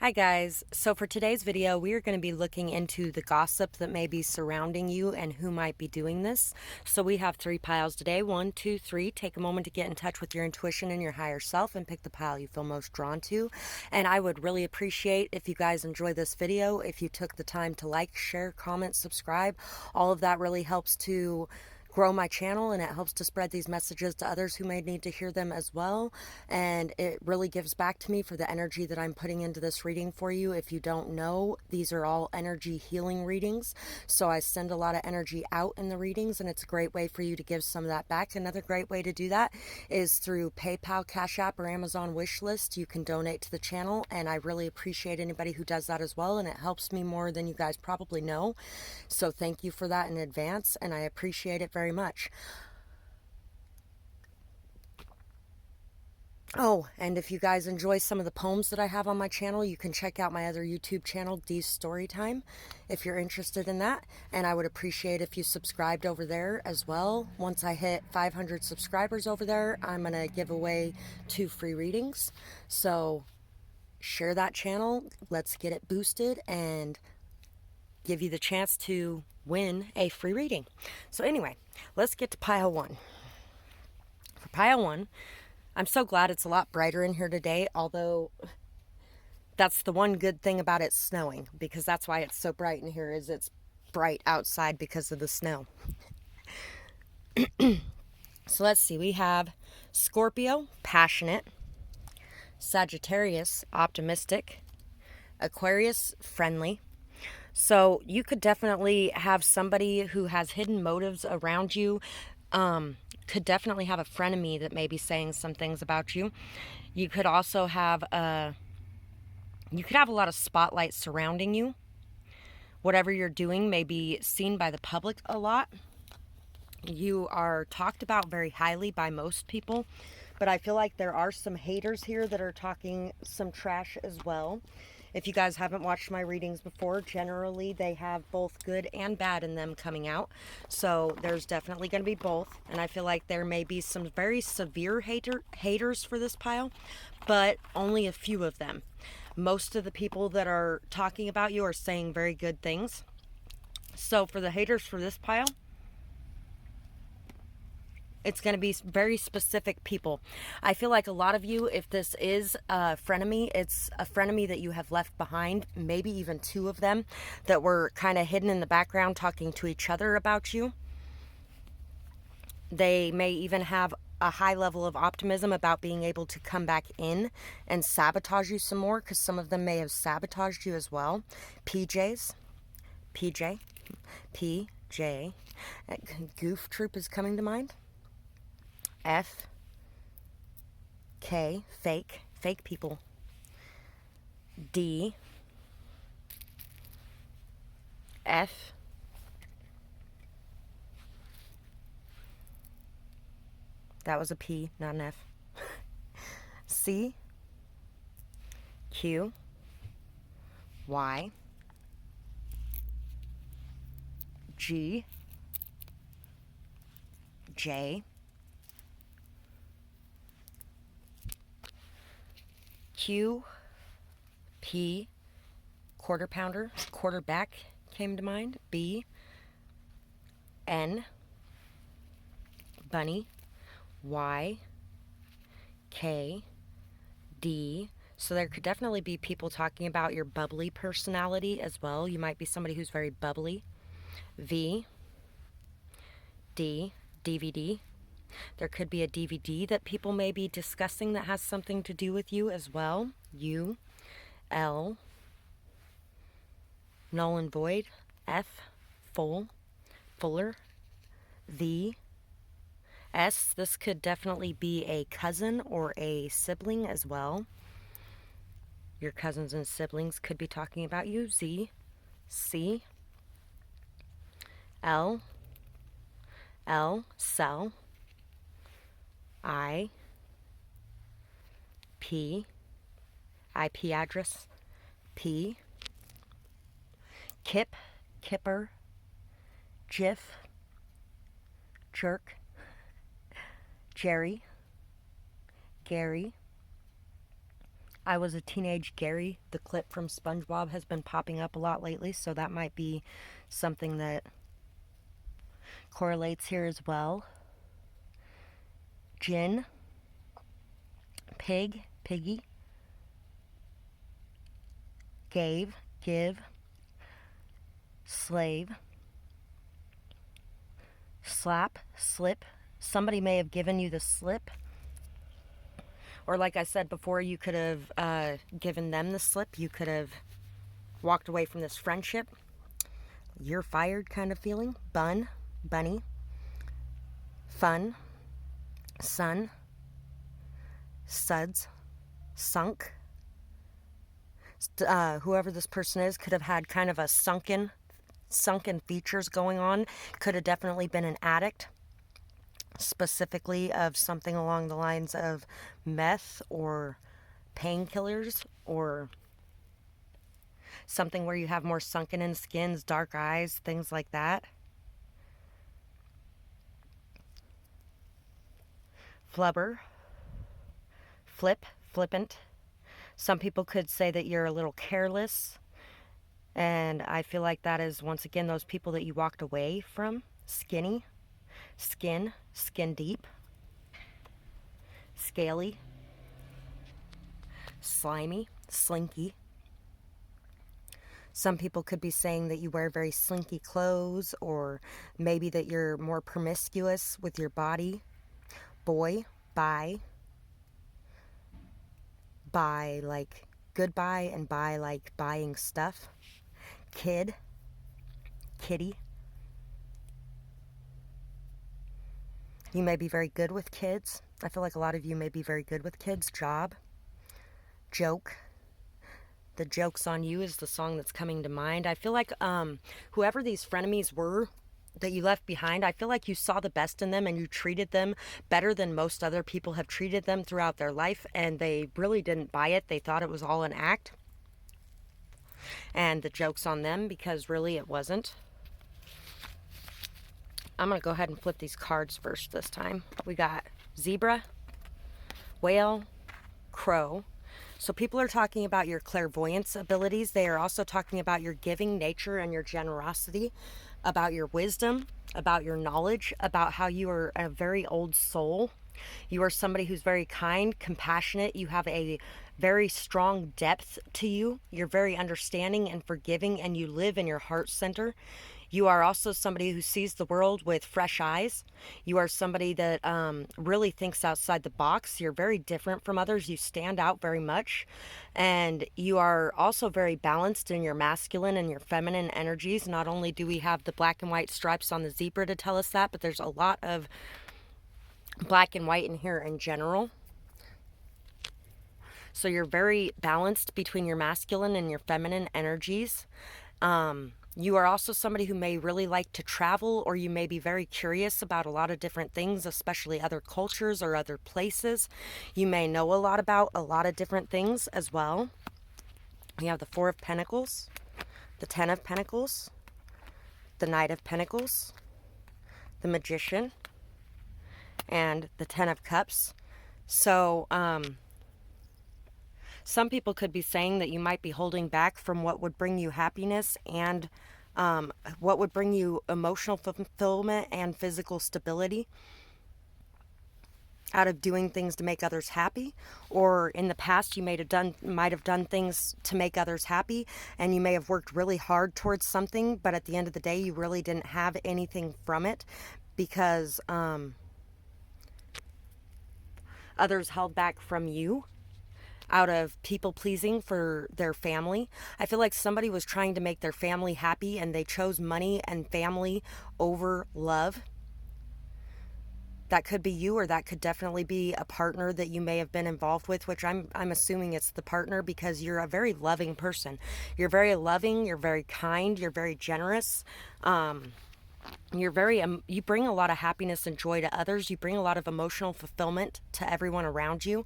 Hi guys, so for today's video we are going to be looking into the gossip that may be surrounding you and who might be doing this. So we have 3 piles today, 1, 2, 3. Take a moment to get in touch with your intuition and your higher self and pick the pile you feel most drawn to. And I would really appreciate if you guys enjoy this video, if you took the time to like, share, comment, subscribe. All of that really helps to grow my channel, and it helps to spread these messages to others who may need to hear them as well. And it really gives back to me for the energy that I'm putting into this reading for you. If you don't know, these are all energy healing readings, so I send a lot of energy out in the readings, and it's a great way for you to give some of that back. Another great way to do that is through PayPal, Cash App, or Amazon wish list. You can donate to the channel, and I really appreciate anybody who does that as well, and it helps me more than you guys probably know. So thank you for that in advance, and I appreciate it very much. Oh, and if you guys enjoy some of the poems that I have on my channel, you can check out my other YouTube channel, Dee's StoryTime, if you're interested in that. And I would appreciate if you subscribed over there as well. Once I hit 500 subscribers over there, I'm going to give away 2 free readings. So share that channel, let's get it boosted, and give you the chance to win a free reading. So anyway, let's get to pile 1. For pile 1, I'm so glad it's a lot brighter in here today, although that's the one good thing about it snowing, because that's why it's so bright in here, is it's bright outside because of the snow. So let's see, we have Scorpio, passionate, Sagittarius, optimistic, Aquarius, friendly. So you could definitely have somebody who has hidden motives around you. Could definitely have a frenemy that may be saying some things about you. You could also have a lot of spotlight surrounding you. Whatever you're doing may be seen by the public a lot. You are talked about very highly by most people, but I feel like there are some haters here that are talking some trash as well. If you guys haven't watched my readings before, generally they have both good and bad in them coming out. So there's definitely going to be both. And I feel like there may be some very severe haters for this pile, but only a few of them. Most of the people that are talking about you are saying very good things. So for the haters for this pile, it's going to be very specific people. I feel like a lot of you, if this is a frenemy, it's a frenemy that you have left behind, maybe even 2 of them that were kind of hidden in the background talking to each other about you. They may even have a high level of optimism about being able to come back in and sabotage you some more, because some of them may have sabotaged you as well. PJ. Goof Troop is coming to mind. F, K, fake people. D, F, that was a P, not an F. C, Q, Y, G, J, Q, P, quarter pounder, quarterback came to mind. B, N, bunny, Y, K, D. So there could definitely be people talking about your bubbly personality as well. You might be somebody who's very bubbly. V, D, DVD. There could be a DVD that people may be discussing that has something to do with you as well. U, L, null and void. F, fuller. V, S. This could definitely be a cousin or a sibling as well. Your cousins and siblings could be talking about you. Z, C, L, cell. I, P, IP address. P, kipper, Jiff, jerk, Jerry, Gary, I Was a Teenage Gary, the clip from SpongeBob, has been popping up a lot lately, so that might be something that correlates here as well. Gin, pig, piggy, gave, give, slave, slap, slip. Somebody may have given you the slip. Or like I said before, you could have given them the slip. You could have walked away from this friendship. You're fired kind of feeling. Bun, bunny, fun, sun, suds, sunk. Whoever this person is could have had kind of a sunken features going on. Could have definitely been an addict, specifically of something along the lines of meth or painkillers, or something where you have more sunken in skins, dark eyes, things like that. Flubber, flip, flippant. Some people could say that you're a little careless, and I feel like that is, once again, those people that you walked away from. Skinny, skin, skin deep, scaly, slimy, slinky. Some people could be saying that you wear very slinky clothes, or maybe that you're more promiscuous with your body. Boy, buy like goodbye, and buy like buying stuff. Kid, kitty. You may be very good with kids. I feel like a lot of you may be very good with kids. Job, joke. The Joke's on You is the song that's coming to mind. I feel like whoever these frenemies were that you left behind, I feel like you saw the best in them and you treated them better than most other people have treated them throughout their life, and they really didn't buy it. They thought it was all an act. And the joke's on them, because really it wasn't. I'm going to go ahead and flip these cards first this time. We got zebra, whale, crow. So people are talking about your clairvoyance abilities. They are also talking about your giving nature and your generosity, about your wisdom, about your knowledge, about how you are a very old soul. You are somebody who's very kind, compassionate. You have a very strong depth to you. You're very understanding and forgiving, and you live in your heart center. You are also somebody who sees the world with fresh eyes. You are somebody that really thinks outside the box. You're very different from others. You stand out very much. And you are also very balanced in your masculine and your feminine energies. Not only do we have the black and white stripes on the zebra to tell us that, but there's a lot of black and white in here in general. So you're very balanced between your masculine and your feminine energies. You are also somebody who may really like to travel, or you may be very curious about a lot of different things, especially other cultures or other places. You may know a lot about a lot of different things as well. We have the Four of Pentacles, the Ten of Pentacles, the Knight of Pentacles, the Magician, and the Ten of Cups. So, some people could be saying that you might be holding back from what would bring you happiness and what would bring you emotional fulfillment and physical stability out of doing things to make others happy. Or in the past, you might have done things to make others happy, and you may have worked really hard towards something, but at the end of the day, you really didn't have anything from it because others held back from you out of people pleasing for their family. I feel like somebody was trying to make their family happy, and they chose money and family over love. That could be you, or that could definitely be a partner that you may have been involved with, which I'm assuming it's the partner, because you're a very loving person. You're very loving, you're very kind, you're very generous. You bring a lot of happiness and joy to others. You bring a lot of emotional fulfillment to everyone around you.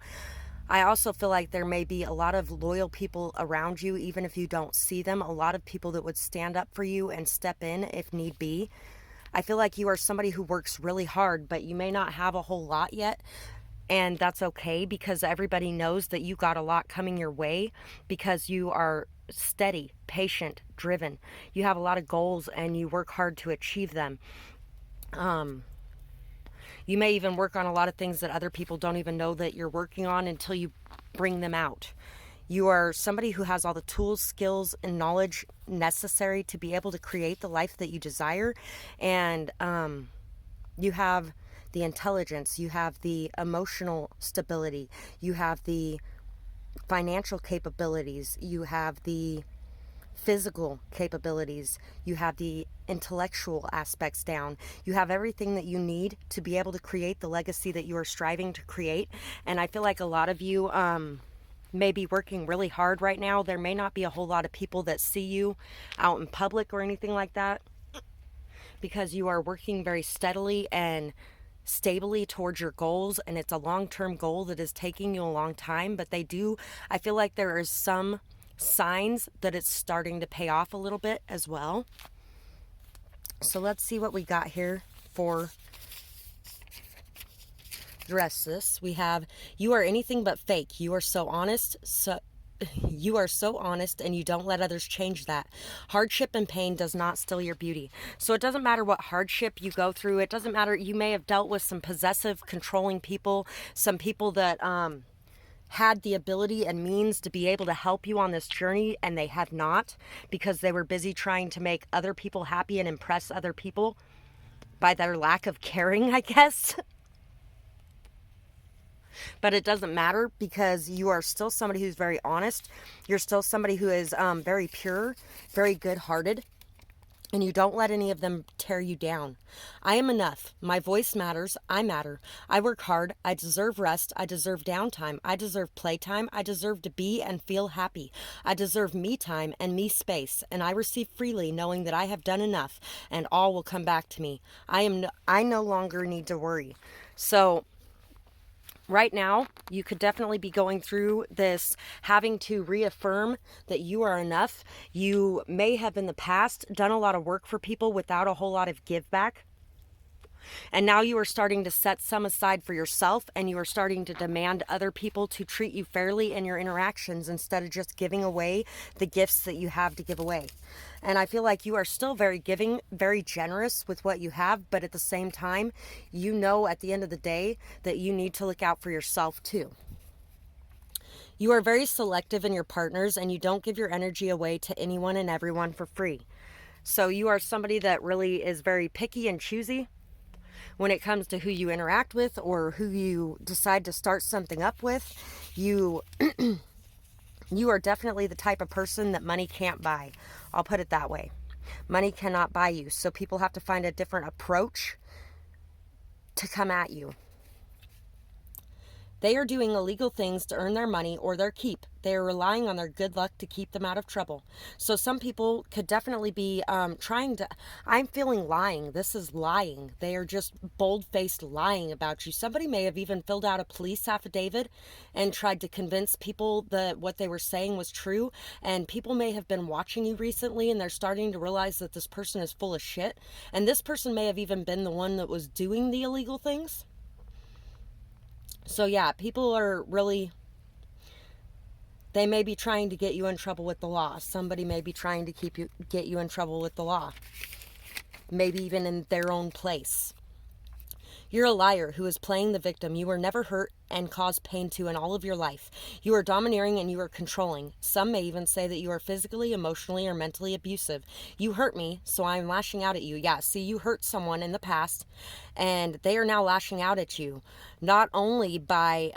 I also feel like there may be a lot of loyal people around you, even if you don't see them. A lot of people that would stand up for you and step in if need be. I feel like you are somebody who works really hard, but you may not have a whole lot yet. And that's okay, because everybody knows that you got a lot coming your way, because you are steady, patient, driven. You have a lot of goals and you work hard to achieve them. You may even work on a lot of things that other people don't even know that you're working on until you bring them out. You are somebody who has all the tools, skills, and knowledge necessary to be able to create the life that you desire. And you have the intelligence, you have the emotional stability, you have the financial capabilities, you have the physical capabilities, you have the intellectual aspects down. You have everything that you need to be able to create the legacy that you are striving to create. And I feel like a lot of you may be working really hard right now. There may not be a whole lot of people that see you out in public or anything like that, because you are working very steadily and stably towards your goals, and it's a long-term goal that is taking you a long time. But I feel like there is some signs that it's starting to pay off a little bit as well. So let's see what we got here for the rest of this. We have, you are anything but fake. You are so honest, you are so honest, and you don't let others change that. Hardship and pain does not steal your beauty. So it doesn't matter what hardship you go through. It doesn't matter. You may have dealt with some possessive, controlling people, some people that had the ability and means to be able to help you on this journey, and they have not, because they were busy trying to make other people happy and impress other people by their lack of caring, I guess. But it doesn't matter, because you are still somebody who's very honest. You're still somebody who is very pure, very good-hearted, and you don't let any of them tear you down. I am enough. My voice matters. I matter. I work hard. I deserve rest. I deserve downtime. I deserve playtime. I deserve to be and feel happy. I deserve me time and me space, and I receive freely, knowing that I have done enough and all will come back to me. I no longer need to worry. So right now, you could definitely be going through this, having to reaffirm that you are enough. You may have in the past done a lot of work for people without a whole lot of give back. And now you are starting to set some aside for yourself, and you are starting to demand other people to treat you fairly in your interactions, instead of just giving away the gifts that you have to give away. And I feel like you are still very giving, very generous with what you have, but at the same time, you know at the end of the day that you need to look out for yourself too. You are very selective in your partners, and you don't give your energy away to anyone and everyone for free. So you are somebody that really is very picky and choosy when it comes to who you interact with or who you decide to start something up with. You are definitely the type of person that money can't buy. I'll put it that way. Money cannot buy you. So people have to find a different approach to come at you. They are doing illegal things to earn their money or their keep. They are relying on their good luck to keep them out of trouble. So some people could definitely be I'm feeling lying. This is lying. They are just bold-faced lying about you. Somebody may have even filled out a police affidavit and tried to convince people that what they were saying was true. And people may have been watching you recently, and they're starting to realize that this person is full of shit. And this person may have even been the one that was doing the illegal things. So yeah, people are really, they may be trying to get you in trouble with the law. Somebody may be trying to get you in trouble with the law. Maybe even in their own place. You're a liar who is playing the victim. You were never hurt and caused pain to in all of your life. You are domineering and you are controlling. Some may even say that you are physically, emotionally, or mentally abusive. You hurt me, so I'm lashing out at you. Yeah, see, you hurt someone in the past, and they are now lashing out at you. Not only by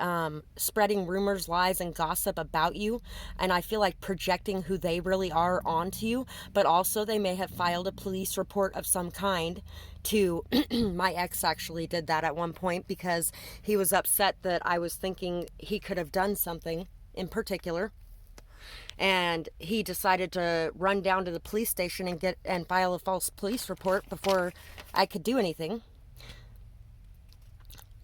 spreading rumors, lies, and gossip about you, and I feel like projecting who they really are onto you, but also they may have filed a police report of some kind to, my ex actually did that at one point, because he was upset that I was thinking he could have done something in particular. And he decided to run down to the police station and file a false police report before I could do anything.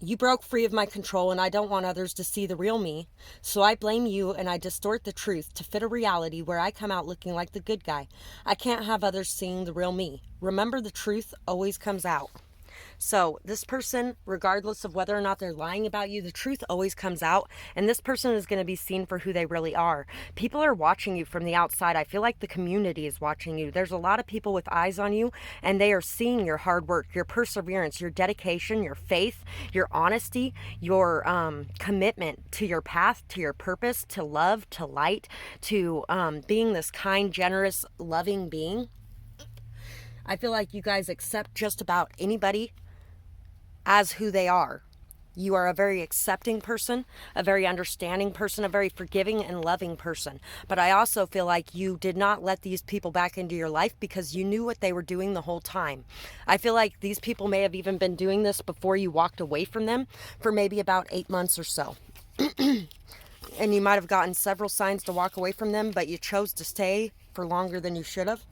You broke free of my control, and I don't want others to see the real me. So I blame you, and I distort the truth to fit a reality where I come out looking like the good guy. I can't have others seeing the real me. Remember, the truth always comes out. So this person, regardless of whether or not they're lying about you, the truth always comes out, and this person is going to be seen for who they really are. People are watching you from the outside. I feel like the community is watching you. There's a lot of people with eyes on you, and they are seeing your hard work, your perseverance, your dedication, your faith, your honesty, your commitment to your path, to your purpose, to love, to light, to being this kind, generous, loving being. I feel like you guys accept just about anybody as who they are. You are a very accepting person, a very understanding person, a very forgiving and loving person. But I also feel like you did not let these people back into your life because you knew what they were doing the whole time. I feel like these people may have even been doing this before you walked away from them for maybe about 8 months or so. And you might have gotten several signs to walk away from them, but you chose to stay for longer than you should have.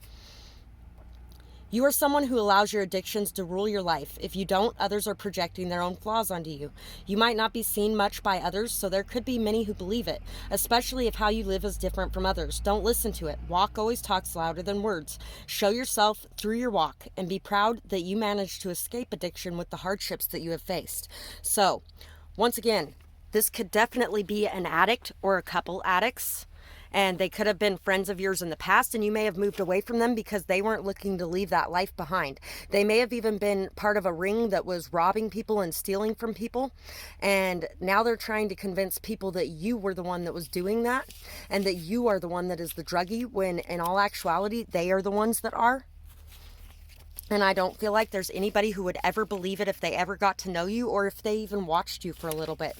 You are someone who allows your addictions to rule your life. If you don't, others are projecting their own flaws onto you. You might not be seen much by others, so there could be many who believe it, especially if how you live is different from others. Don't listen to it. Walk always talks louder than words. Show yourself through your walk and be proud that you managed to escape addiction with the hardships that you have faced. So, once again, this could definitely be an addict or a couple addicts. And they could have been friends of yours in the past, and you may have moved away from them because they weren't looking to leave that life behind. They may have even been part of a ring that was robbing people and stealing from people, and now they're trying to convince people that you were the one that was doing that, and that you are the one that is the druggie, when in all actuality, they are the ones that are. And I don't feel like there's anybody who would ever believe it if they ever got to know you, or if they even watched you for a little bit.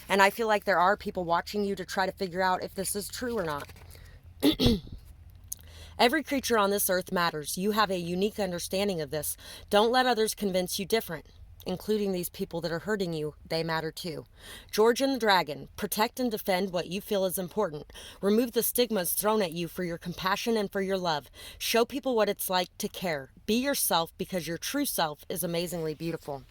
And I feel like there are people watching you to try to figure out if this is true or not. Every creature on this earth matters. You have a unique understanding of this. Don't let others convince you different, including these people that are hurting you. They matter too. George and the Dragon, protect and defend what you feel is important. Remove the stigmas thrown at you for your compassion and for your love. Show people what it's like to care. Be yourself, because your true self is amazingly beautiful.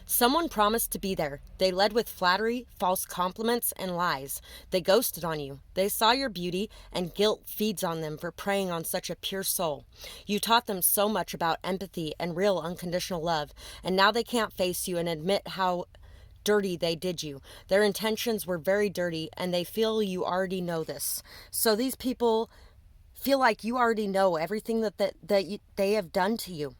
Someone promised to be there. They led with flattery, false compliments, and lies. They ghosted on you. They saw your beauty, and guilt feeds on them for preying on such a pure soul. You taught them so much about empathy and real unconditional love, and now they can't face you and admit how dirty they did you. Their intentions were very dirty, and they feel you already know this. So these people feel like you already know everything that they have done to you.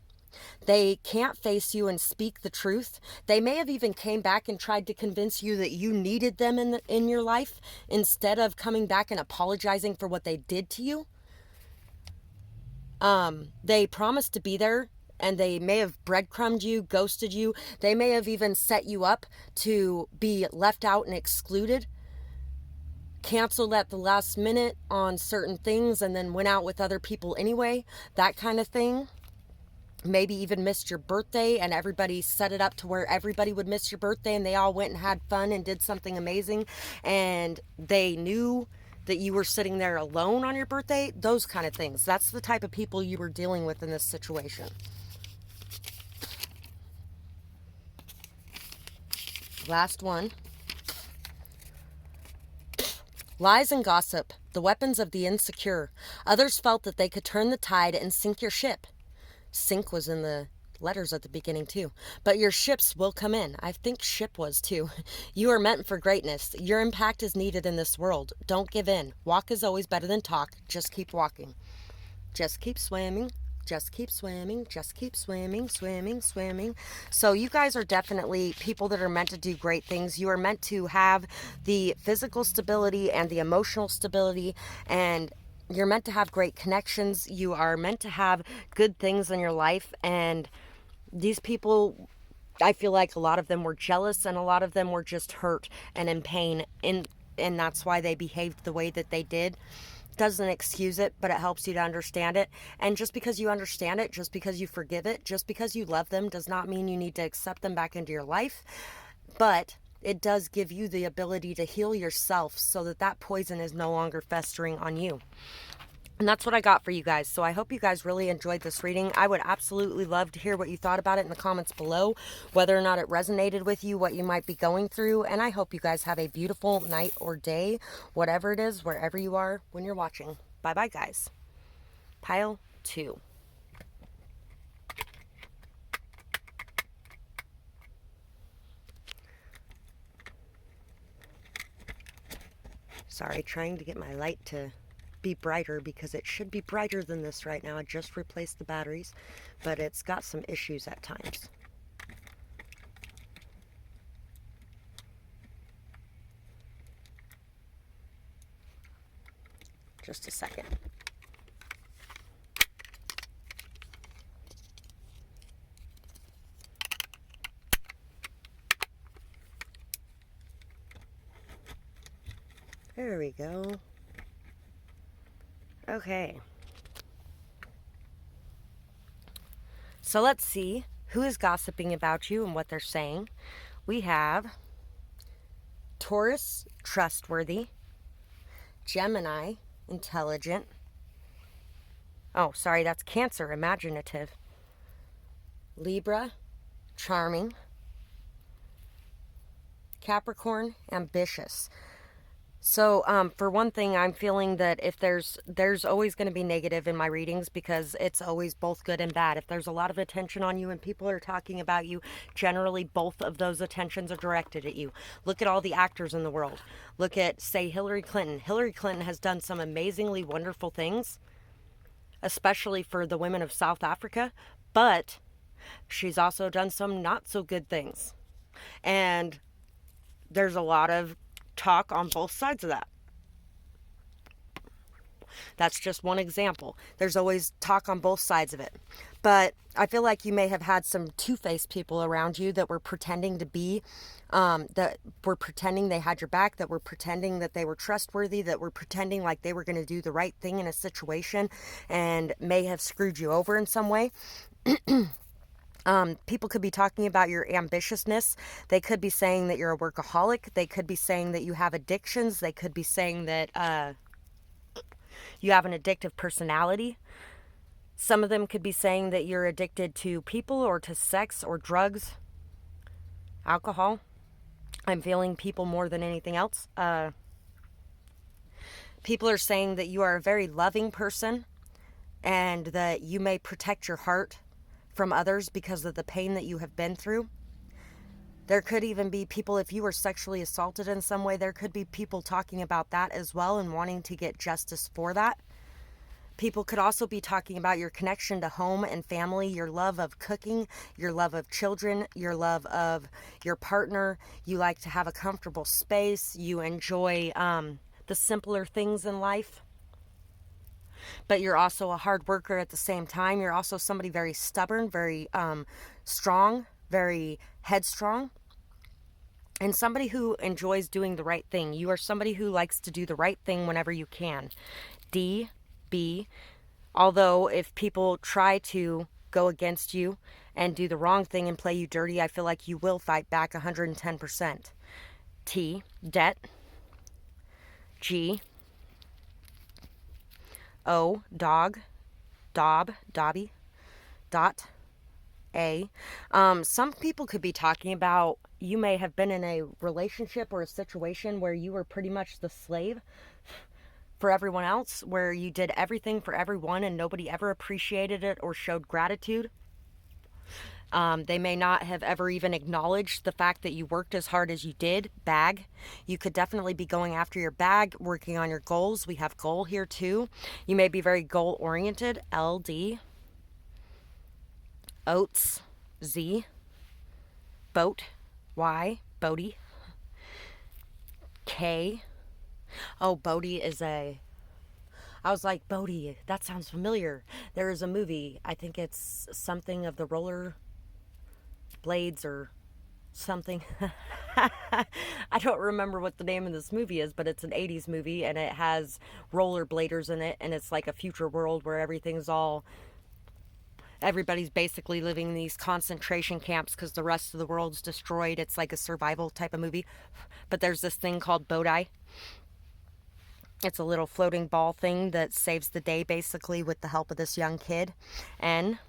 They can't face you and speak the truth. They may have even came back and tried to convince you that you needed them in your life, instead of coming back and apologizing for what they did to you. They promised to be there, and they may have breadcrumbed you, ghosted you. They may have even set you up to be left out and excluded, canceled at the last minute on certain things, and then went out with other people anyway, that kind of thing. Maybe even missed your birthday, and everybody set it up to where everybody would miss your birthday, and they all went and had fun and did something amazing, and they knew that you were sitting there alone on your birthday. Those kind of things. That's the type of people you were dealing with in this situation. Last one. Lies and gossip, the weapons of the insecure. Others felt that they could turn the tide and sink your ship. Sink was in the letters at the beginning too. But your ships will come in. I think ship was too. You are meant for greatness. Your impact is needed in this world. Don't give in. Walk is always better than talk. Just keep walking. Just keep swimming. Just keep swimming. Just keep swimming, swimming, swimming. So you guys are definitely people that are meant to do great things. You are meant to have the physical stability and the emotional stability, and you're meant to have great connections. You are meant to have good things in your life. And these people, I feel like a lot of them were jealous, and a lot of them were just hurt and in pain. And that's why they behaved the way that they did. Doesn't excuse it, but it helps you to understand it. And just because you understand it, just because you forgive it, just because you love them, does not mean you need to accept them back into your life. But it does give you the ability to heal yourself so that that poison is no longer festering on you. And that's what I got for you guys. So I hope you guys really enjoyed this reading. I would absolutely love to hear what you thought about it in the comments below, whether or not it resonated with you, what you might be going through. And I hope you guys have a beautiful night or day, whatever it is, wherever you are when you're watching. Bye. Bye-bye, guys. Pile 2. Sorry, trying to get my light to be brighter because it should be brighter than this right now. I just replaced the batteries, but it's got some issues at times. Just a second. There we go. Okay. So let's see who is gossiping about you and what they're saying. We have Taurus, trustworthy. Gemini, intelligent. Oh, sorry, that's Cancer, imaginative. Libra, charming. Capricorn, ambitious. So, for one thing, I'm feeling that if there's always going to be negative in my readings because it's always both good and bad. If there's a lot of attention on you and people are talking about you, generally both of those attentions are directed at you. Look at all the actors in the world. Look at, say, Hillary Clinton. Hillary Clinton has done some amazingly wonderful things, especially for the women of South Africa, but she's also done some not so good things. And there's a lot of talk on both sides of that. That's just one example. There's always talk on both sides of it. But I feel like you may have had some two-faced people around you that were pretending to be, that were pretending they had your back, that were pretending that they were trustworthy, that were pretending like they were going to do the right thing in a situation and may have screwed you over in some way. People could be talking about your ambitiousness. They could be saying that you're a workaholic. They could be saying that you have addictions. They could be saying that you have an addictive personality. Some of them could be saying that you're addicted to people or to sex or drugs, alcohol. I'm feeling people more than anything else. People are saying that you are a very loving person and that you may protect your heart from others because of the pain that you have been through. There could even be people, if you were sexually assaulted in some way, there could be people talking about that as well and wanting to get justice for that. People could also be talking about your connection to home and family, your love of cooking, your love of children, your love of your partner. You like to have a comfortable space. You enjoy the simpler things in life. But you're also a hard worker at the same time. You're also somebody very stubborn, very strong, very headstrong, and somebody who enjoys doing the right thing. You are somebody who likes to do the right thing whenever you can. D, B, although if people try to go against you and do the wrong thing and play you dirty, I feel like you will fight back 110%. T, debt. G, O, dog, dob, dobby, dot, A. Some people could be talking about you may have been in a relationship or a situation where you were pretty much the slave for everyone else, where you did everything for everyone and nobody ever appreciated it or showed gratitude. They may not have ever even acknowledged the fact that you worked as hard as you did. Bag. You could definitely be going after your bag, working on your goals. We have goal here too. You may be very goal oriented. LD. Oats. Z. Boat. Y. Bodie. K. Oh, Bodie is a... I was like, Bodie, that sounds familiar. There is a movie. I think it's something of the roller blades or something. I don't remember what the name of this movie is, but it's an 80s movie and it has rollerbladers in it, and it's like a future world where everybody's basically living in these concentration camps because the rest of the world's destroyed. It's like a survival type of movie. But there's this thing called Bodhi. It's a little floating ball thing that saves the day basically with the help of this young kid. N.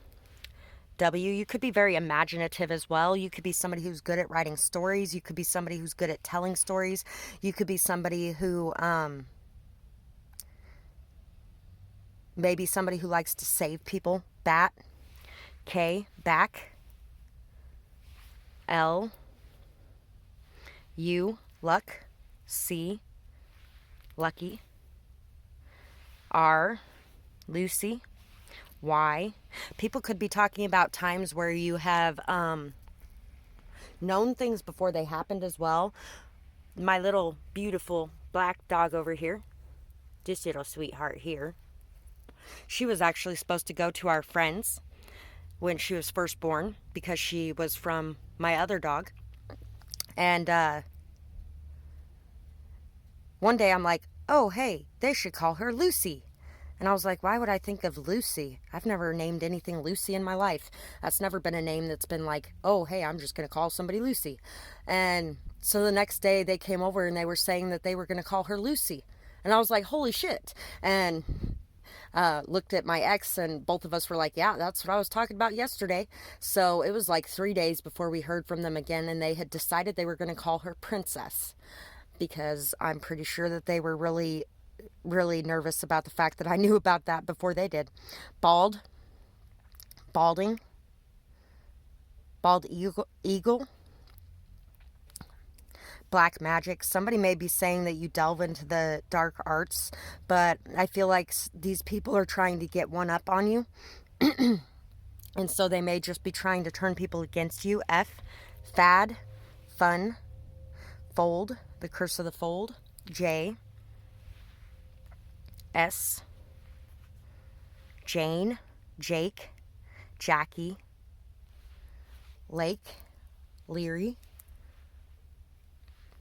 W, you could be very imaginative as well. You could be somebody who's good at writing stories. You could be somebody who's good at telling stories. You could be somebody who maybe somebody who likes to save people. Bat. K, back. L, U, luck. C, lucky. R, Lucy. Y, people could be talking about times where you have known things before they happened as well. My little beautiful black dog over here, this little sweetheart here, she was actually supposed to go to our friends when she was first born because she was from my other dog. And one day I'm like, oh, hey, they should call her Lucy. And I was like, why would I think of Lucy? I've never named anything Lucy in my life. That's never been a name that's been like, oh, hey, I'm just going to call somebody Lucy. And so the next day they came over and they were saying that they were going to call her Lucy. And I was like, holy shit. And looked at my ex, and both of us were like, yeah, that's what I was talking about yesterday. So it was like 3 days before we heard from them again, and they had decided they were going to call her Princess, because I'm pretty sure that they were really nervous about the fact that I knew about that before they did. Bald, balding, bald eagle, black magic. Somebody may be saying that you delve into the dark arts, but I feel like these people are trying to get one up on you. And so they may just be trying to turn people against you. F, fad, fun, fold, the curse of the fold. J, S, Jane, Jake, Jackie, Lake, Leary,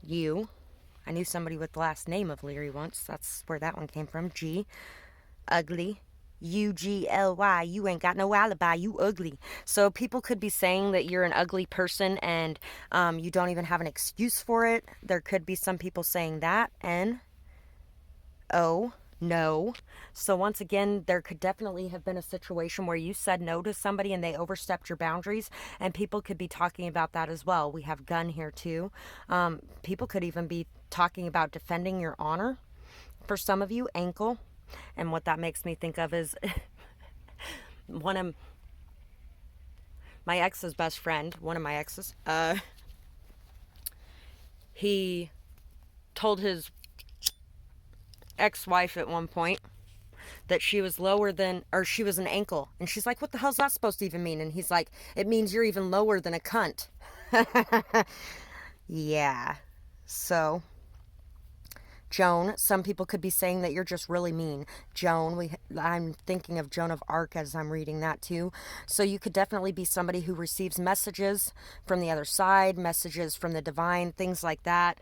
U. I knew somebody with the last name of Leary once. That's where that one came from. G, ugly, UGLY. You ain't got no alibi. You ugly. So people could be saying that you're an ugly person and you don't even have an excuse for it. There could be some people saying that. N, O, no. So once again, there could definitely have been a situation where you said no to somebody and they overstepped your boundaries, and people could be talking about that as well. We have gun here too. People could even be talking about defending your honor. For some of you, ankle. And what that makes me think of is one of my ex's best friend, one of my exes, he told his ex-wife at one point that she was lower than, or she was an ankle. And she's like, what the hell's that supposed to even mean? And he's like, it means you're even lower than a cunt. Yeah. So, Joan, some people could be saying that you're just really mean. Joan, I'm thinking of Joan of Arc as I'm reading that too. So you could definitely be somebody who receives messages from the other side, messages from the divine, things like that.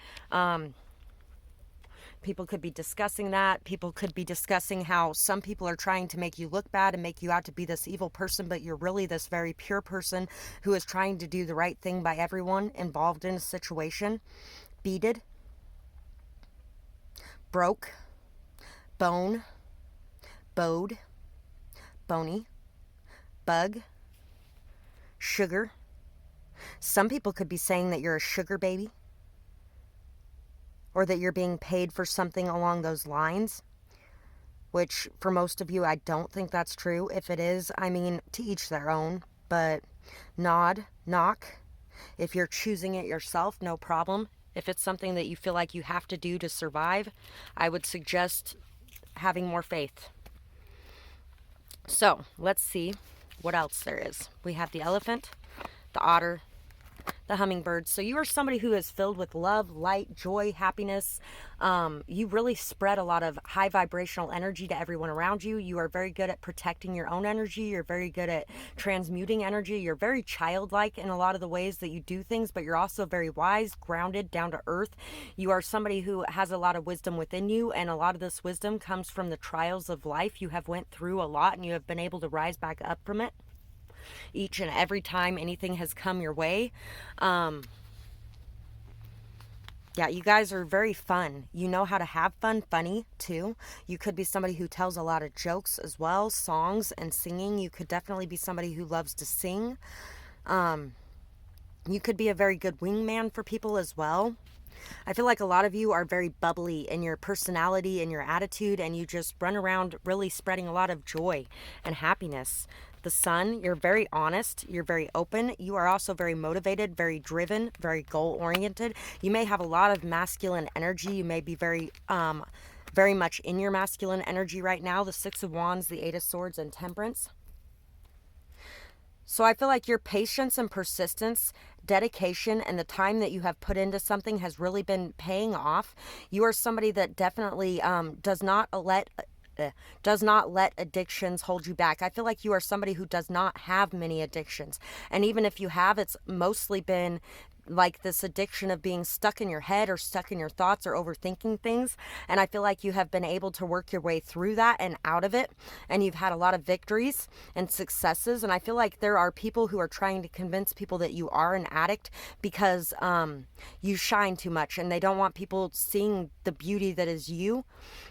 People could be discussing that. People could be discussing how some people are trying to make you look bad and make you out to be this evil person, but you're really this very pure person who is trying to do the right thing by everyone involved in a situation. Beaded, broke, bone, bowed, bony, bug, sugar. Some people could be saying that you're a sugar baby, or that you're being paid for something along those lines, which for most of you, I don't think that's true. If it is, I mean, to each their own. But nod, knock. If you're choosing it yourself, no problem. If it's something that you feel like you have to do to survive, I would suggest having more faith. So let's see what else there is. We have the elephant, the otter, the hummingbird. So you are somebody who is filled with love, light, joy, happiness. You really spread a lot of high vibrational energy to everyone around you. You are very good at protecting your own energy. You're very good at transmuting energy. You're very childlike in a lot of the ways that you do things, but you're also very wise, grounded, down to earth. You are somebody who has a lot of wisdom within you, and a lot of this wisdom comes from the trials of life. You have went through a lot, and you have been able to rise back up from it each and every time anything has come your way. Yeah, you guys are very fun. You know how to have fun, funny too. You could be somebody who tells a lot of jokes as well, songs and singing. You could definitely be somebody who loves to sing. You could be a very good wingman for people as well. I feel like a lot of you are very bubbly in your personality and your attitude, and you just run around really spreading a lot of joy and happiness. The Sun, you're very honest, you're very open, you are also very motivated, very driven, very goal-oriented. You may have a lot of masculine energy. You may be very much in your masculine energy right now. The Six of Wands, the Eight of Swords, and Temperance. So I feel like your patience and persistence, dedication, and the time that you have put into something has really been paying off. You are somebody that definitely does not let addictions hold you back. I feel like you are somebody who does not have many addictions. And even if you have, it's mostly been like this addiction of being stuck in your head or stuck in your thoughts or overthinking things. And I feel like you have been able to work your way through that and out of it. And you've had a lot of victories and successes. And I feel like there are people who are trying to convince people that you are an addict because you shine too much, and they don't want people seeing the beauty that is you.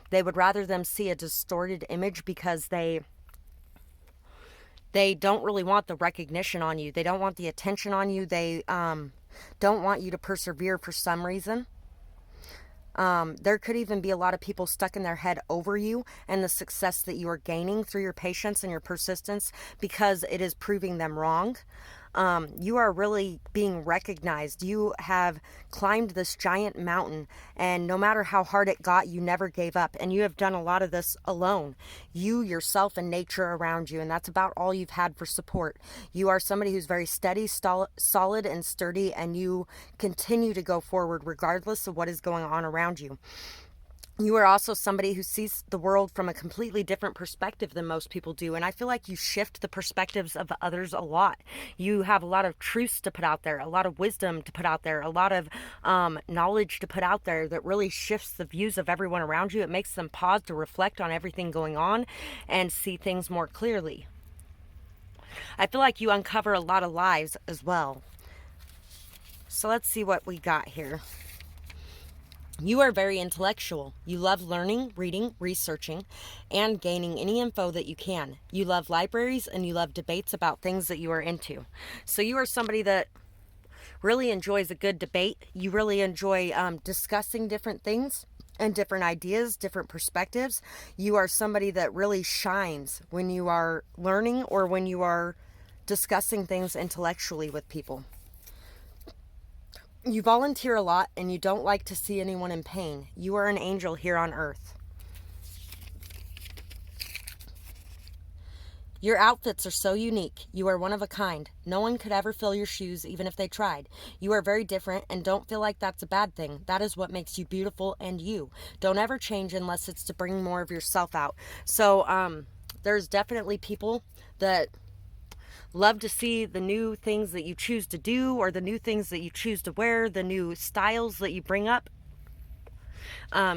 They would rather them see a distorted image because they don't really want the recognition on you. They don't want the attention on you. They don't want you to persevere for some reason. There could even be a lot of people stuck in their head over you and the success that you are gaining through your patience and your persistence because it is proving them wrong. You are really being recognized. You have climbed this giant mountain, and no matter how hard it got, you never gave up. And you have done a lot of this alone. You, yourself, and nature around you, and that's about all you've had for support. You are somebody who's very steady, solid, and sturdy, and you continue to go forward regardless of what is going on around you. You are also somebody who sees the world from a completely different perspective than most people do. And I feel like you shift the perspectives of others a lot. You have a lot of truths to put out there, a lot of wisdom to put out there, a lot of knowledge to put out there that really shifts the views of everyone around you. It makes them pause to reflect on everything going on and see things more clearly. I feel like you uncover a lot of lies as well. So let's see what we got here. You are very intellectual. You love learning, reading, researching, and gaining any info that you can. You love libraries and you love debates about things that you are into. So you are somebody that really enjoys a good debate. You really enjoy discussing different things and different ideas, different perspectives. You are somebody that really shines when you are learning or when you are discussing things intellectually with people. You volunteer a lot and you don't like to see anyone in pain. You are an angel here on earth. Your outfits are so unique. You are one of a kind. No one could ever fill your shoes even if they tried. You are very different and don't feel like that's a bad thing. That is what makes you beautiful and you. Don't ever change unless it's to bring more of yourself out. So there's definitely people that love to see the new things that you choose to do or the new things that you choose to wear, the new styles that you bring up.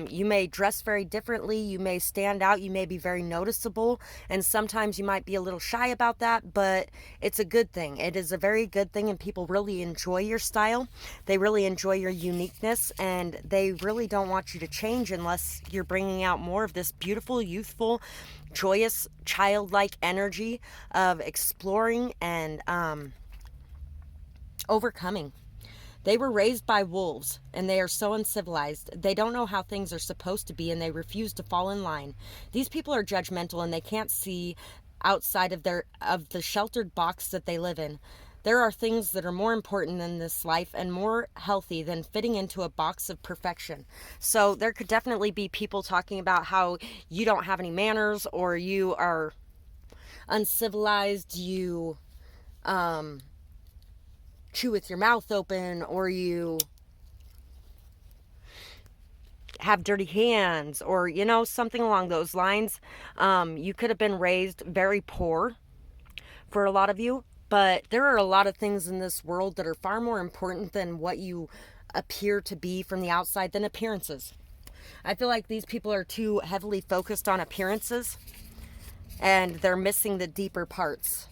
You may dress very differently. You may stand out. You may be very noticeable. And sometimes you might be a little shy about that, but it's a good thing. It is a very good thing, and people really enjoy your style. They really enjoy your uniqueness, and they really don't want you to change unless you're bringing out more of this beautiful, youthful, joyous, childlike energy of exploring and overcoming. They were raised by wolves, and they are so uncivilized. They don't know how things are supposed to be, and they refuse to fall in line. These people are judgmental, and they can't see outside of the sheltered box that they live in. There are things that are more important in this life and more healthy than fitting into a box of perfection. So there could definitely be people talking about how you don't have any manners, or you are uncivilized, you chew with your mouth open, or you have dirty hands, or something along those lines. You could have been raised very poor for a lot of you, but there are a lot of things in this world that are far more important than what you appear to be from the outside than appearances. I feel like these people are too heavily focused on appearances, and they're missing the deeper parts.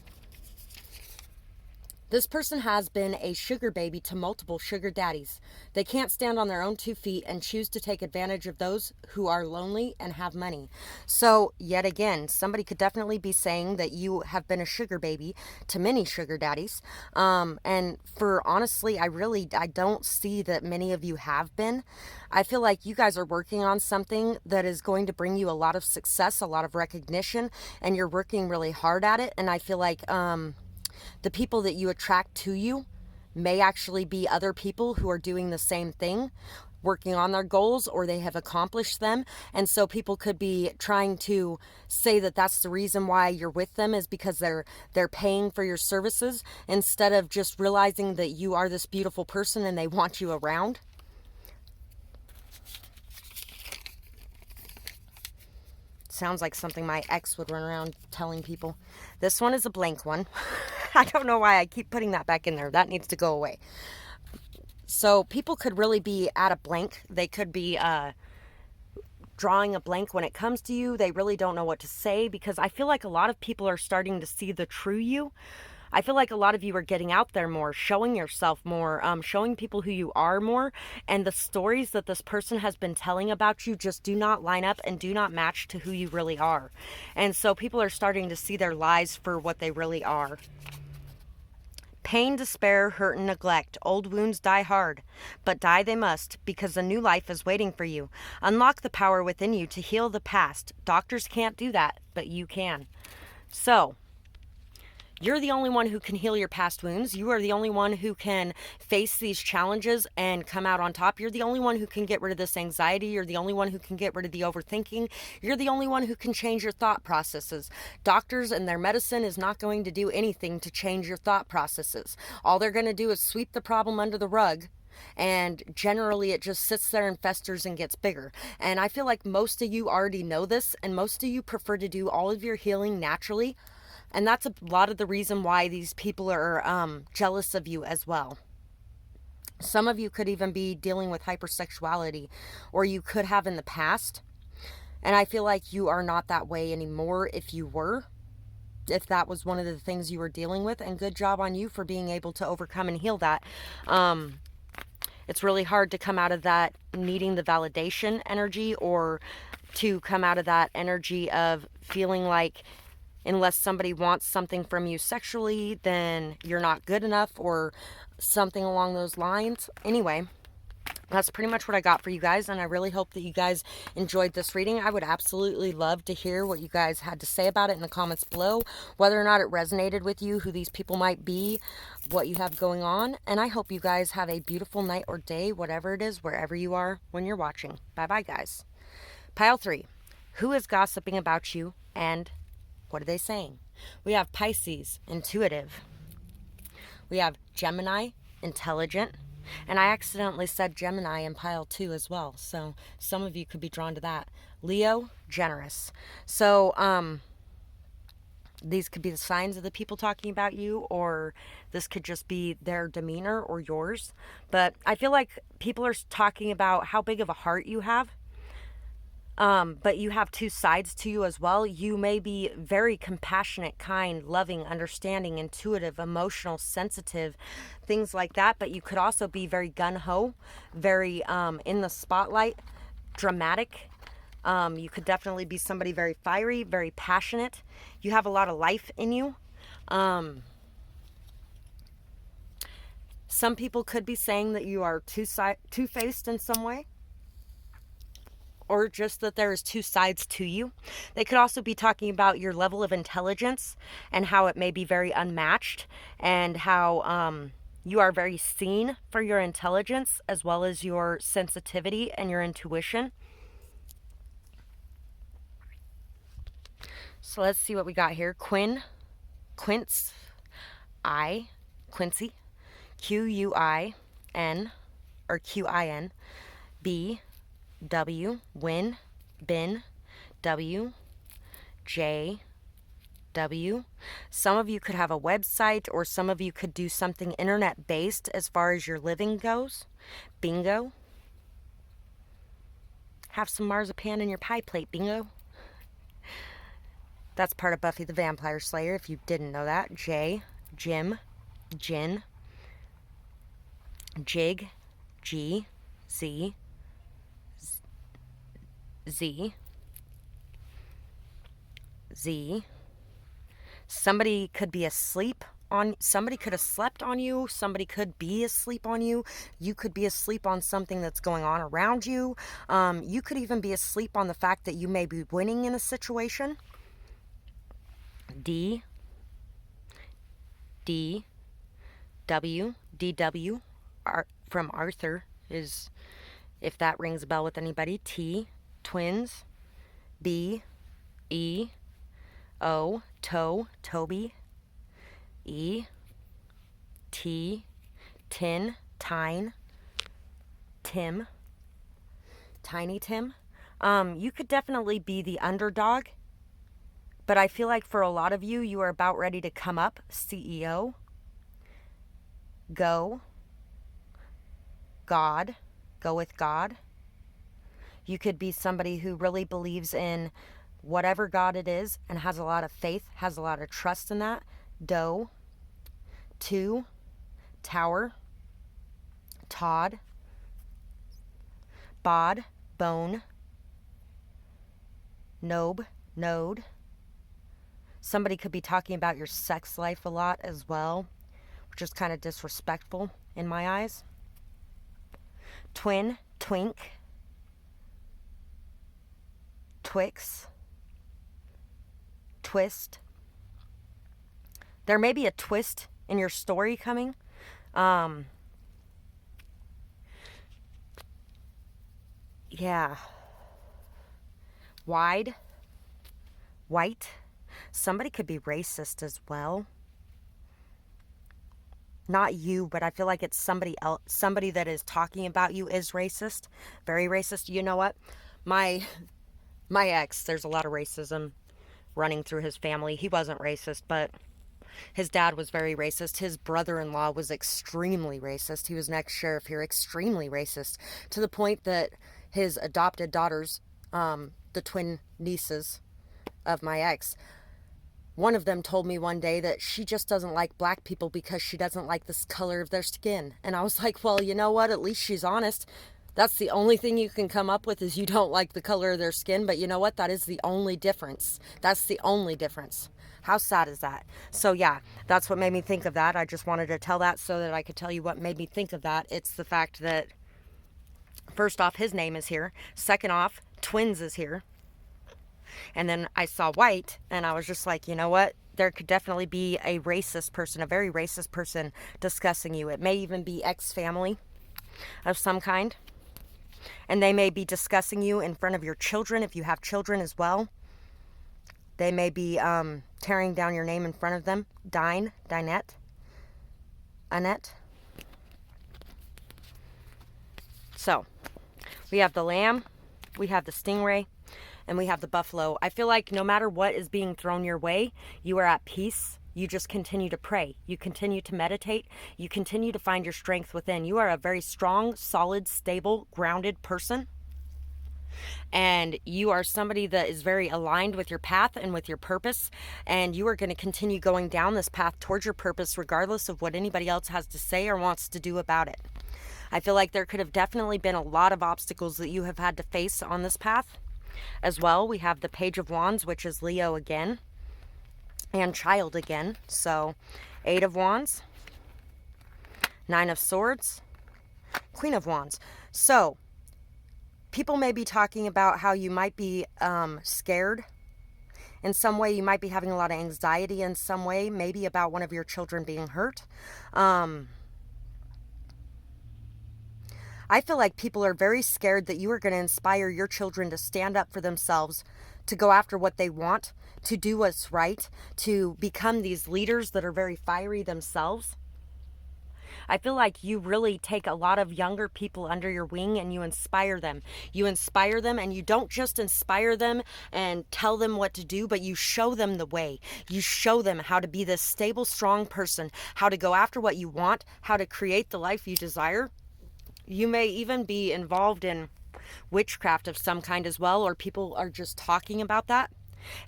This person has been a sugar baby to multiple sugar daddies. They can't stand on their own 2 feet and choose to take advantage of those who are lonely and have money. So, yet again, somebody could definitely be saying that you have been a sugar baby to many sugar daddies. And for honestly, I don't see that many of you have been. I feel like you guys are working on something that is going to bring you a lot of success, a lot of recognition, and you're working really hard at it. And I feel like, the people that you attract to you may actually be other people who are doing the same thing, working on their goals, or they have accomplished them. And so people could be trying to say that that's the reason why you're with them, is because they're paying for your services, instead of just realizing that you are this beautiful person and they want you around. Sounds like something my ex would run around telling people. This one is a blank one. I don't know why I keep putting that back in there. That needs to go away. So people could really be at a blank. They could be drawing a blank when it comes to you. They really don't know what to say, because I feel like a lot of people are starting to see the true you. I feel like a lot of you are getting out there more, showing yourself more, showing people who you are more, and the stories that this person has been telling about you just do not line up and do not match to who you really are. And so people are starting to see their lies for what they really are. Pain, despair, hurt, and neglect. Old wounds die hard, but die they must, because a new life is waiting for you. Unlock the power within you to heal the past. Doctors can't do that, but you can. So, you're the only one who can heal your past wounds. You are the only one who can face these challenges and come out on top. You're the only one who can get rid of this anxiety. You're the only one who can get rid of the overthinking. You're the only one who can change your thought processes. Doctors and their medicine is not going to do anything to change your thought processes. All they're going to do is sweep the problem under the rug. And generally it just sits there and festers and gets bigger. And I feel like most of you already know this, and most of you prefer to do all of your healing naturally. And that's a lot of the reason why these people are jealous of you as well. Some of you could even be dealing with hypersexuality, or you could have in the past. And I feel like you are not that way anymore if you were. If that was one of the things you were dealing with. And good job on you for being able to overcome and heal that. It's really hard to come out of that needing the validation energy, or to come out of that energy of feeling like unless somebody wants something from you sexually, then you're not good enough, or something along those lines. Anyway, that's pretty much what I got for you guys, and I really hope that you guys enjoyed this reading. I would absolutely love to hear what you guys had to say about it in the comments below, whether or not it resonated with you, who these people might be, what you have going on. And I hope you guys have a beautiful night or day, whatever it is, wherever you are when you're watching. Bye-bye, guys. Pile 3. Who is gossiping about you, and what are they saying? We have Pisces, intuitive. We have Gemini, intelligent. And I accidentally said Gemini in pile 2 as well. So some of you could be drawn to that. Leo, generous. So these could be the signs of the people talking about you, or this could just be their demeanor or yours. But I feel like people are talking about how big of a heart you have. But you have two sides to you as well. You may be very compassionate, kind, loving, understanding, intuitive, emotional, sensitive, things like that. But you could also be very gung-ho, very in the spotlight, dramatic. You could definitely be somebody very fiery, very passionate. You have a lot of life in you. Some people could be saying that you are two-faced in some way, or just that there is two sides to you. They could also be talking about your level of intelligence and how it may be very unmatched, and how you are very seen for your intelligence as well as your sensitivity and your intuition. So let's see what we got here. Quincy, Q-U-I-N, or Q-I-N, B, W, Win, Bin, W, J, W. Some of you could have a website, or some of you could do something internet based as far as your living goes. Bingo. Have some marzipan in your pie plate, bingo. That's part of Buffy the Vampire Slayer, if you didn't know that. J, Jim, Jin, Jig, G, Z, Z, Z. Somebody could be asleep on, somebody could have slept on you. Somebody could be asleep on you. You could be asleep on something that's going on around you. You could even be asleep on the fact that you may be winning in a situation. D, D, W, DW, from Arthur is, if that rings a bell with anybody. T, twins. B, E, O, toe, Toby. E, T, tin, tine, Tim, Tiny Tim. You could definitely be the underdog, but I feel like for a lot of you, you are about ready to come up. CEO, go, God, go with God. You could be somebody who really believes in whatever God it is and has a lot of faith, has a lot of trust in that. Doe, two, tower, Todd, bod, bone, nobe, node. Somebody could be talking about your sex life a lot as well, which is kind of disrespectful in my eyes. Twin, twink, Twix, twist. There may be a twist in your story coming. Yeah. Wide, white. Somebody could be racist as well. Not you, but I feel like it's somebody else. Somebody that is talking about you is racist. Very racist. You know what? My ex, there's a lot of racism running through his family. He wasn't racist, but his dad was very racist. His brother-in-law was extremely racist. He was an ex-sheriff here, extremely racist, to the point that his adopted daughters, the twin nieces of my ex, one of them told me one day that she just doesn't like black people because she doesn't like the color of their skin. And I was like, well, you know what? At least she's honest. That's the only thing you can come up with, is you don't like the color of their skin. But you know what? That is the only difference. That's the only difference. How sad is that? So yeah, that's what made me think of that. I just wanted to tell that so that I could tell you what made me think of that. It's the fact that, first off, his name is here. Second off, twins is here. And then I saw white, and I was just like, you know what? There could definitely be a racist person, a very racist person discussing you. It may even be ex-family of some kind. And they may be discussing you in front of your children, if you have children as well. They may be tearing down your name in front of them. Dine, Dinette, Annette. So, we have the lamb, we have the stingray, and we have the buffalo. I feel like no matter what is being thrown your way, you are at peace. You just continue to pray. You continue to meditate. You continue to find your strength within. You are a very strong, solid, stable, grounded person. And you are somebody that is very aligned with your path and with your purpose. And you are going to continue going down this path towards your purpose, regardless of what anybody else has to say or wants to do about it. I feel like there could have definitely been a lot of obstacles that you have had to face on this path. As well, we have the Page of Wands, which is Leo again, and Child again. So, 8 of Wands, 9 of Swords, Queen of Wands. So, people may be talking about how you might be scared in some way. You might be having a lot of anxiety in some way, maybe about one of your children being hurt. I feel like people are very scared that you are going to inspire your children to stand up for themselves, to go after what they want, to do what's right, to become these leaders that are very fiery themselves. I feel like you really take a lot of younger people under your wing and you inspire them. You inspire them, and you don't just inspire them and tell them what to do, but you show them the way. You show them how to be this stable, strong person, how to go after what you want, how to create the life you desire. You may even be involved in witchcraft of some kind as well, or people are just talking about that.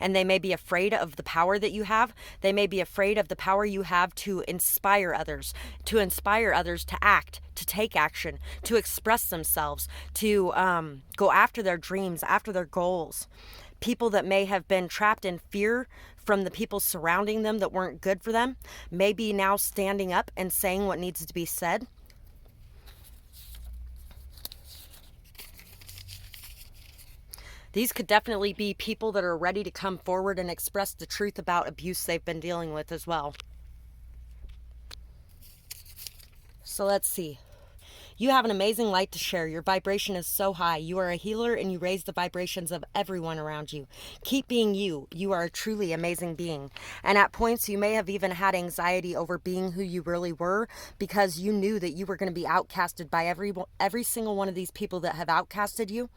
And they may be afraid of the power that you have. They may be afraid of the power you have to inspire others to act, to take action, to express themselves, to go after their dreams, after their goals. People that may have been trapped in fear from the people surrounding them that weren't good for them may be now standing up and saying what needs to be said. These could definitely be people that are ready to come forward and express the truth about abuse they've been dealing with as well. So let's see. You have an amazing light to share. Your vibration is so high. You are a healer and you raise the vibrations of everyone around you. Keep being you. You are a truly amazing being. And at points you may have even had anxiety over being who you really were because you knew that you were going to be outcasted by every single one of these people that have outcasted you.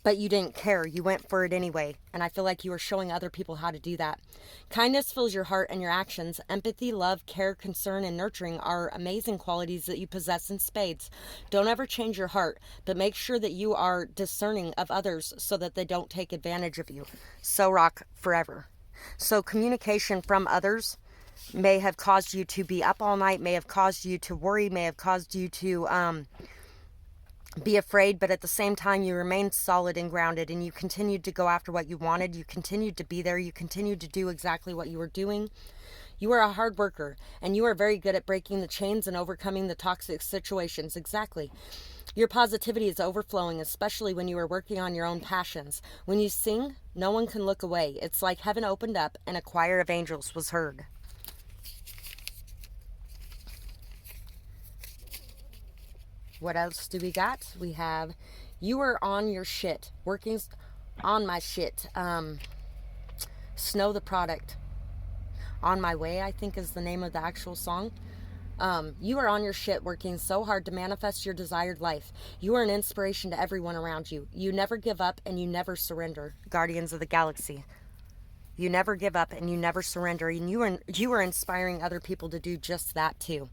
But you didn't care. You went for it anyway. And I feel like you are showing other people how to do that. Kindness fills your heart and your actions. Empathy, love, care, concern, and nurturing are amazing qualities that you possess in spades. Don't ever change your heart, but make sure that you are discerning of others so that they don't take advantage of you. So rock forever. So communication from others may have caused you to be up all night, may have caused you to worry, may have caused you to be afraid, but at the same time you remained solid and grounded and you continued to go after what you wanted. You continued to be there. You continued to do exactly what you were doing. You are a hard worker and you are very good at breaking the chains and overcoming the toxic situations. Exactly. Your positivity is overflowing, especially when you are working on your own passions. When you sing, no one can look away. It's like heaven opened up and a choir of angels was heard. What else do we got? We have, you are on your shit, working on my shit. Snow the product. On My Way, I think is the name of the actual song. You are on your shit, working so hard to manifest your desired life. You are an inspiration to everyone around you. You never give up and you never surrender. Guardians of the Galaxy. You never give up and you never surrender. And you are inspiring other people to do just that too.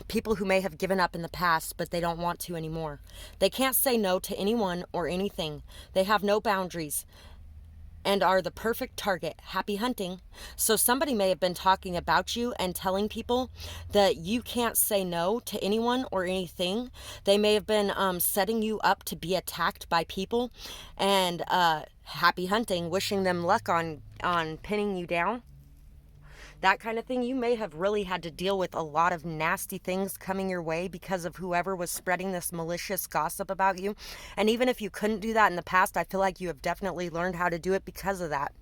People who may have given up in the past, but they don't want to anymore. They can't say no to anyone or anything. They have no boundaries and are the perfect target. Happy hunting. So somebody may have been talking about you and telling people that you can't say no to anyone or anything. They may have been setting you up to be attacked by people, and happy hunting, wishing them luck on pinning you down. That kind of thing. You may have really had to deal with a lot of nasty things coming your way because of whoever was spreading this malicious gossip about you. And even if you couldn't do that in the past, I feel like you have definitely learned how to do it because of that.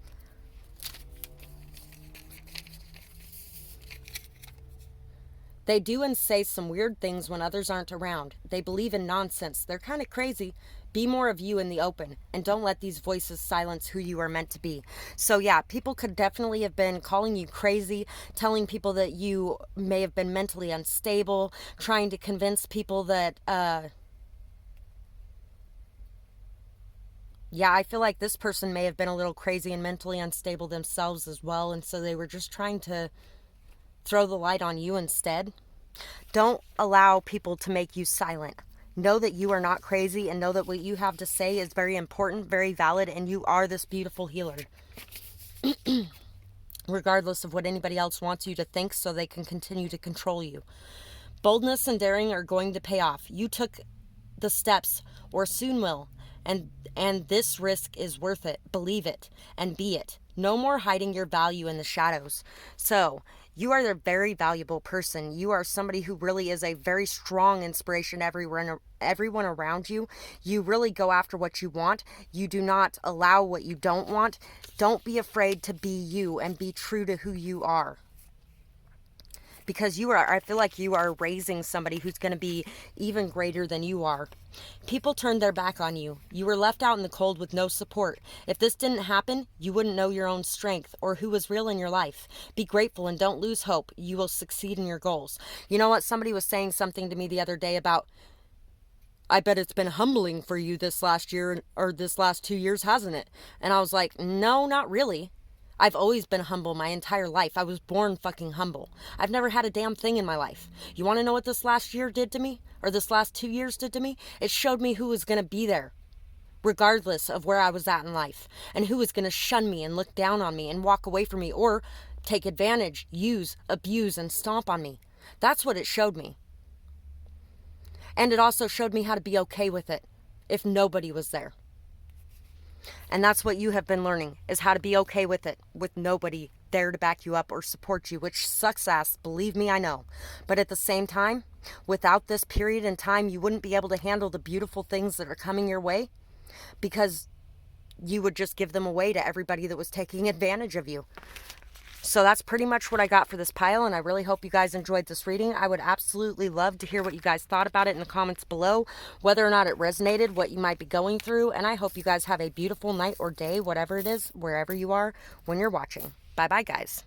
They do and say some weird things when others aren't around. They believe in nonsense. They're kind of crazy. Be more of you in the open and don't let these voices silence who you are meant to be. So yeah, people could definitely have been calling you crazy, telling people that you may have been mentally unstable, trying to convince people that, yeah, I feel like this person may have been a little crazy and mentally unstable themselves as well. And so they were just trying to throw the light on you instead. Don't allow people to make you silent. Know that you are not crazy and know that what you have to say is very important, very valid, and you are this beautiful healer. Regardless of what anybody else wants you to think so they can continue to control you. Boldness and daring are going to pay off. You took the steps or soon will. And this risk is worth it. Believe it and be it. No more hiding your value in the shadows. So you are a very valuable person. You are somebody who really is a very strong inspiration to everyone around you. You really go after what you want. You do not allow what you don't want. Don't be afraid to be you and be true to who you are. Because I feel like you are raising somebody who's going to be even greater than you are. People turned their back on you. You were left out in the cold with no support. If this didn't happen, you wouldn't know your own strength or who was real in your life. Be grateful and don't lose hope. You will succeed in your goals. You know what? Somebody was saying something to me the other day about, I bet it's been humbling for you this last year or this last 2 years, hasn't it? And I was like, no, not really. I've always been humble my entire life. I was born fucking humble. I've never had a damn thing in my life. You want to know what this last year did to me? Or this last 2 years did to me? It showed me who was going to be there. regardless of where I was at in life, and who was going to shun me and look down on me and walk away from me or take advantage, use, abuse, and stomp on me. That's what it showed me. And it also showed me how to be okay with it if nobody was there. And that's what you have been learning, is how to be okay with it, with nobody there to back you up or support you, which sucks ass, believe me, I know. But at the same time, without this period in time, you wouldn't be able to handle the beautiful things that are coming your way, because you would just give them away to everybody that was taking advantage of you. So that's pretty much what I got for this pile, and I really hope you guys enjoyed this reading. I would absolutely love to hear what you guys thought about it in the comments below, whether or not it resonated, what you might be going through, and I hope you guys have a beautiful night or day, whatever it is, wherever you are when you're watching. Bye-bye, guys.